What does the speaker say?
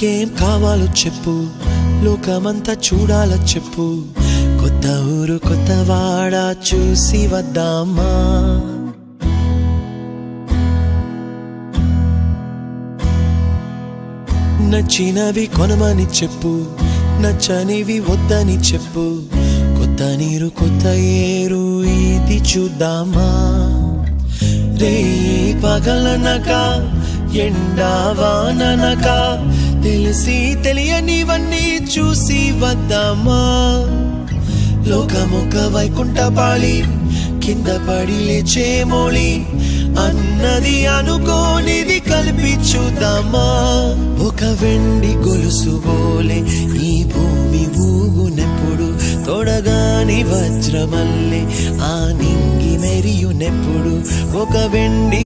నీకేం కావాలో చెప్పు, లోకమంతా చూడాల చెప్పు. కొత్త ఊరు కొత్త వాడ చూసి వద్దామా. నచ్చినవి కొనమని చెప్పు, నచ్చనివి వద్దని చెప్పు. కొత్త నీరు కొత్త ఏరు ఇది చూద్దామా. రే పగలనక ఎండావాననక తెలిసి తెలియనివన్నీ చూసి వద్దామా. లోకమొక వైకుంఠపాళి, కింద పడి లేచే మోళి, అన్నది అనుకోనిది కలిపి చూద్దామా. ఒక వెండి గొలుసు బోలే ఈ భూమి ఊగునెప్పుడు, తొడగాని వజ్రమల్లే ఆ నింగి మెరియునెప్పుడు. ఒక వెండి